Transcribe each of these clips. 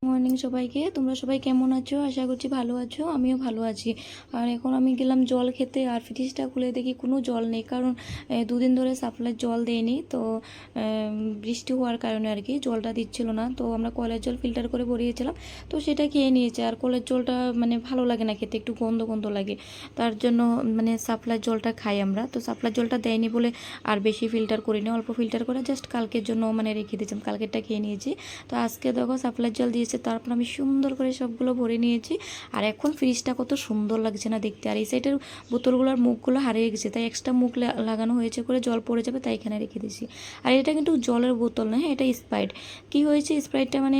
Morning সবাইকে। তোমরা সবাই কেমন আছো? আশা করছি ভালো আছো। আমিও ভালো আছি। আর এখন আমি গেলাম জল খেতে, আর ফ্রিজটা খুলে দেখি কোনো জল নেই, কারণ দুদিন ধরে সাপ্লাই জল দেয়নি। তো বৃষ্টি হওয়ার কারণে আর কি জলটা দিচ্ছিল না। তো আমরা কলের জল ফিল্টার করে ভরিয়েছিলাম, তো সেটা খেয়ে নিয়েছে। আর কলের জলটা মানে ভালো লাগে না খেতে, একটু গন্ধ গন্ধ লাগে। তার জন্য মানে সাপ্লাই জলটা খাই আমরা। তো সাপ্লাই জলটা দেয়নি বলে আর বেশি ফিল্টার করিনি, অল্প ফিল্টার করে জাস্ট কালকের জন্য মানে রেখে দিয়েছিলাম, কালকেরটা খেয়ে নিয়েছি। তো আজকে দেখো সাপ্লাই জল দিয়েছে, তারপর আমি সুন্দর করে সবগুলো ভরে নিয়েছি। আর এখন ফ্রিজটা কত সুন্দর লাগছে না দেখতে। আর এই সাইডের বোতলগুলোর মুখগুলো হারিয়ে গেছে, তাই এক্সট্রা মুখ লাগানো হয়েছে করে, জল পড়ে যাবে তাই এখানে রেখে দিয়েছি। আর এটা কিন্তু জলের বোতল না, হ্যাঁ এটা স্প্রাইট। কী হয়েছে স্প্রাইটটা মানে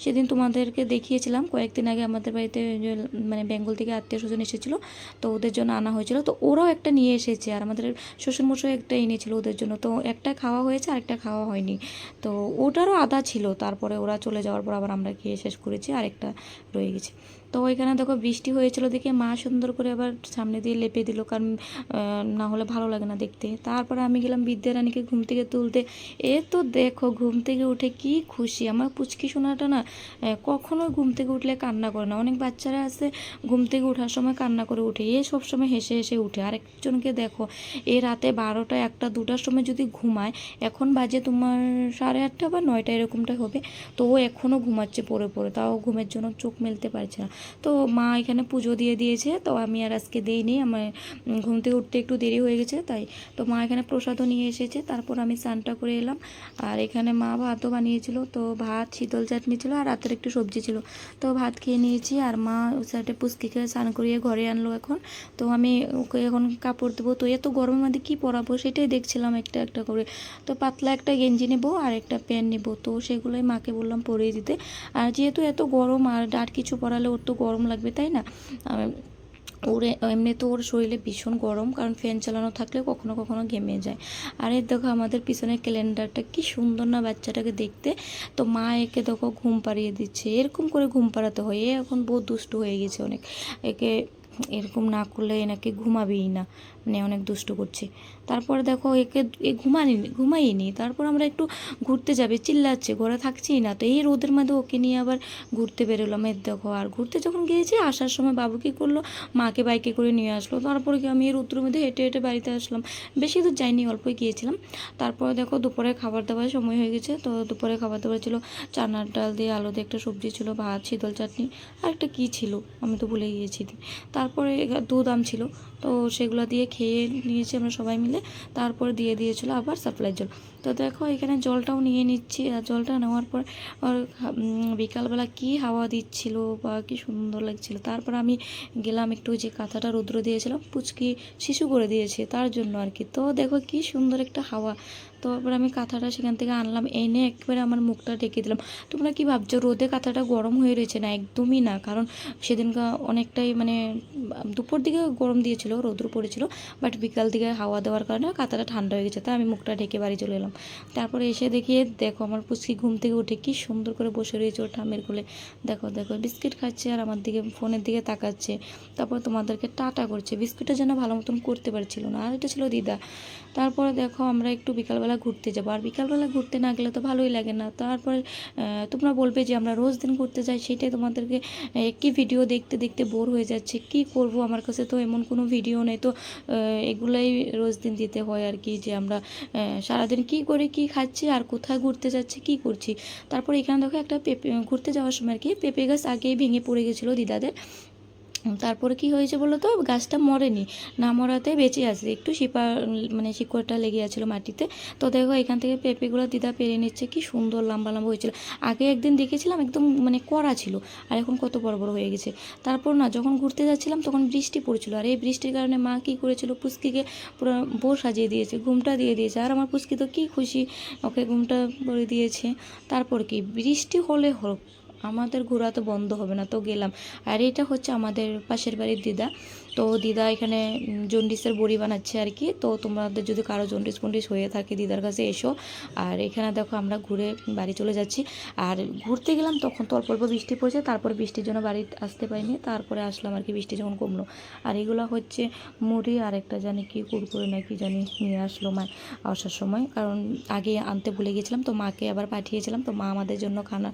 সেদিন তোমাদেরকে দেখিয়েছিলাম কয়েকদিন আগে, আমাদের বাড়িতে মানে বেঙ্গল থেকে আত্মীয় স্বজন এসেছিলো, তো ওদের জন্য আনা হয়েছিল। তো ওরাও একটা নিয়ে এসেছে, আর আমাদের শ্বশুরমশাই একটা এনেছিল ওদের জন্য। তো একটা খাওয়া হয়েছে আর একটা খাওয়া হয়নি। তো ওটারও আদা ছিল, তারপরে ওরা চলে যাওয়ার পর আবার আমরা খেয়ে শেষ করেছি, আরেকটা রয়ে গেছে। তো ওইখানে দেখো বৃষ্টি হয়েছিল দেখে মা সুন্দর করে আবার সামনে দিয়ে লেপে দিল, কারণ না হলে ভালো লাগে না দেখতে। তারপরে আমি গেলাম বিদ্যা রানীকে ঘুম থেকে তুলতে। এ তো দেখো ঘুম থেকে উঠে কি খুশি, আমার পুচকি সোনাটা না কখনো ঘুম থেকে উঠলে কান্না করে না। অনেক বাচ্চারা আছে ঘুম থেকে ওঠার সময় কান্না করে উঠে, এ সবসময় হেসে হেসে উঠে। আরেকজনকে দেখো এ রাতে 12টা 1টা 2টার সময় যদি ঘুমায়, এখন বাজে তোমার 8:30 বা 9টা এরকমটা হবে, তো ও এখনও ঘুমাচ্ছে পড়ে পড়ে, তাও ঘুমের জন্য চোখ মেলতে পারছে না। তো মা এখানে পুজো দিয়ে দিয়েছে, তো আমি আর আজকে দিইনি, আমার ঘুম থেকে উঠতে একটু দেরি হয়ে গেছে তাই। তো মা এখানে প্রসাদও নিয়ে এসেছে, তারপর আমি স্নানটা করে এলাম। আর এখানে মা ভাতও বানিয়েছিল, তো ভাত শীতল চাটনি ছিল আর রাতের একটু সবজি ছিল, তো ভাত খেয়ে নিয়েছি। আর মা সাইডে পুচকিকে স্নান করিয়ে ঘরে আনলো এখন। তো আমি ওকে এখন কাপড় দেবো, তো এত গরমের মধ্যে কী পরাবো সেটাই দেখছিলাম একটা একটা করে। তো পাতলা একটা গেঞ্জি নেবো আর একটা প্যান্ট নেবো, তো সেগুলোই মাকে বললাম পরিয়ে দিতে। আর যেহেতু এত গরম, আর কিছু পরালে ওর তো গরম লাগবে তাই না। ওর এমনি তো ওর শরীরে ভীষণ গরম, কারণ ফ্যান চালানো থাকলে কখনো কখনো ঘেমে যায়। আর এই দেখো আমাদের পিছনের ক্যালেন্ডারটা কি সুন্দর না বাচ্চাটাকে দেখতে। তো মা একে দেখো ঘুম পাড়িয়ে দিচ্ছে, এরকম করে ঘুম পাড়াতে হয়, এ এখন বহুত দুষ্টু হয়ে গেছে অনেক। একে এরকম না করলে এনাকে ঘুমাবেই না, মানে অনেক দুষ্টু করছে। তারপরে দেখো একে ঘুমাইনি, তারপর আমরা একটু ঘুরতে যাবে চিল্লাচ্ছে, ঘরে থাকছেই না। তো এই রোদের মধ্যে ওকে নিয়ে আবার ঘুরতে বেরোলাম। এর দেখো, আর ঘুরতে যখন গিয়েছি আসার সময় বাবু কী করলো, মাকে বাইকে করে নিয়ে আসলো। তারপরে কি আমি এই রোদ্রের মধ্যে হেঁটে হেঁটে বাড়িতে আসলাম, বেশি দূর যাইনি, অল্পই গিয়েছিলাম। তারপরে দেখো দুপুরে খাবার দাবার সময় হয়ে গেছে। তো দুপুরে খাবার দাবার ছিল চানার ডাল দিয়ে আলু দিয়ে একটা সবজি ছিল, ভাত শীতল চাটনি আর একটা কী ছিল আমি তো ভুলে গিয়েছি। তারপরে দুধ আম ছিল, তো সেগুলো দিয়ে খেয়ে নিয়েছি আমরা সবাই মিলে। তারপরে দিয়ে দিয়েছিলো আবার সাপ্লাই জল। তো দেখো এখানে জলটাও নিয়ে নিচ্ছি। আর জলটা নেওয়ার পর বিকালবেলা কি হাওয়া দিচ্ছিল বা কি সুন্দর লাগছিল। তারপর আমি গেলাম একটু, যে কাঁথাটা রৌদ্র দিয়েছিলাম পুচকি শিশু করে দিয়েছে তার জন্য আর কি। তো দেখো কি সুন্দর একটা হাওয়া। তো তারপর আমি কাঁথাটা সেখান থেকে আনলাম, এনে একবারে আমার মুখটা ঢেকে দিলাম। তোমরা কি ভাবছো রোদে কাঁথাটা গরম হয়ে রয়েছে? না, একদমই না, কারণ সেদিনকার অনেকটাই মানে দুপুর দিকে গরম দিয়েছিল, রৌদ্র পড়েছিল, বাট বিকাল দিকে হাওয়া দেওয়ার কারণে কাঁথাটা ঠান্ডা হয়ে গেছে, তাই আমি মুখটা ঢেকে বাড়ি চলে এলাম। তারপরে এসে দেখি দেখো আমার পুচকি ঘুম থেকে উঠে কি সুন্দর করে বসে রয়েছে ওর ঠামের কোলে। দেখো দেখো বিস্কিট খাচ্ছে আর আমার দিকে ফোনের দিকে তাকাচ্ছে। তারপর তোমাদেরকে টাটা করছে, বিস্কুটটা যেন ভালো মতন করতে পারছিল না। আর এটা ছিল দিদা। তারপরে দেখো আমরা একটু বিকালবেলা ঘুরতে যাবো, আর বিকালবেলা ঘুরতে না গেলে তো ভালোই লাগে না। তারপরে তোমরা বলবে যে আমরা রোজ দিন ঘুরতে যাই, সেটাই তোমাদেরকে একই ভিডিও দেখতে দেখতে বোর হয়ে যাচ্ছে। কি করব, আমার কাছে তো এমন কোনো ভিডিও নেই, তো এগুলাই রোজ দিন দিতে হয় আর কি, যে আমরা সারাদিন কি করে কি খাচ্ছি আর কোথায় ঘুরতে যাচ্ছি কি করছি। তারপর এখানে দেখো একটা পেঁপে ঘুরতে যাওয়ার সময় আর কি পেঁপে গাছ আগেই ভেঙে পড়ে গেছিলো দিদাদের। তারপরে কি হয়েছে বলো তো, গাছটা মরেনি, না মরাতে বেঁচে আছে, একটু মানে শিকড়টা লেগে গেছিলো মাটিতে। তো দেখো এখান থেকে পেঁপেগুলো দিদা পেরে নিচ্ছে, কি সুন্দর লম্বা লম্বা হয়েছিল। আগে একদিন দেখেছিলাম একদম মানে কড়া ছিল, আর এখন কত বড় বড় হয়ে গেছে। তারপর না যখন ঘুরতে যাচ্ছিলাম তখন বৃষ্টি পড়ছিল, আর এই বৃষ্টির কারণে মা কী করেছিল, পুচকিকে পুরো বোর সাজিয়ে দিয়েছে, ঘুমটা দিয়ে দিয়েছে। আর আমার পুচকি তো কী খুশি, ওকে ঘুমটা পরে দিয়েছে। তারপর কি বৃষ্টি হলে হোক, আমাদের ঘোরা তো বন্ধ হবে না, তো গেলাম। আর এটা হচ্ছে আমাদের পাশের বাড়ির দিদা। তো দিদা এখানে জন্ডিসের বড়ি বানাচ্ছে আর কি। তো তোমাদের যদি কারো জন্ডিস ফন্ডিস হয়ে থাকে দিদার কাছে এসো। আর এখানে দেখো আমরা ঘুরে বাড়ি চলে যাচ্ছি। আর ঘুরতে গেলাম তখন তো অল্প অল্প বৃষ্টি পড়ছে, তারপরে বৃষ্টির জন্য বাড়ি আসতে পারিনি, তারপরে আসলাম আর কি বৃষ্টি যখন কমলো। আর এগুলো হচ্ছে মুড়ি আর একটা জানি কি কুরকুরে নাকি জানি নিয়ে আসলো মা আসার সময়, কারণ আগে আনতে ভুলে গেছিলাম, তো মাকে আবার পাঠিয়েছিলাম, তো মা আমাদের জন্য খানা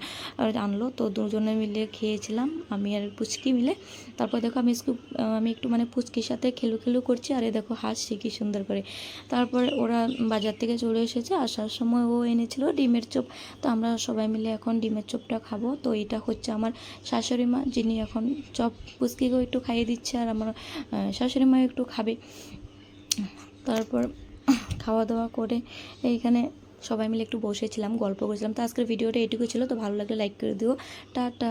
আনলো। তো দুজনে মিলে খেয়েছিলাম, আমি আর পুচকি মিলে। তারপর দেখো আমি একটু মানে পুচকির সাথে খেলু করছি, আর দেখো হাসছি কি সুন্দর করে। তারপর ওরা বাজার থেকে চলে এসেছে, আসার সময় ও এনেছিল ডিমের চপ। তো আমরা সবাই মিলে এখন ডিমের চপটা খাবো। তো এটা হচ্ছে আমার শাশুড়ি মা, যিনি এখন চপ পুচকিকেও একটু খাইয়ে দিচ্ছে, আর আমার শাশুড়ি মাও একটু খাবে। তারপর খাওয়া দাওয়া করে এইখানে সবাই মিলে একটু বসেছিলাম, গল্প করছিলাম। তো আজকের ভিডিওটা এটুকু ছিল। তো ভালো লাগলে লাইক করে দিও। টাটা।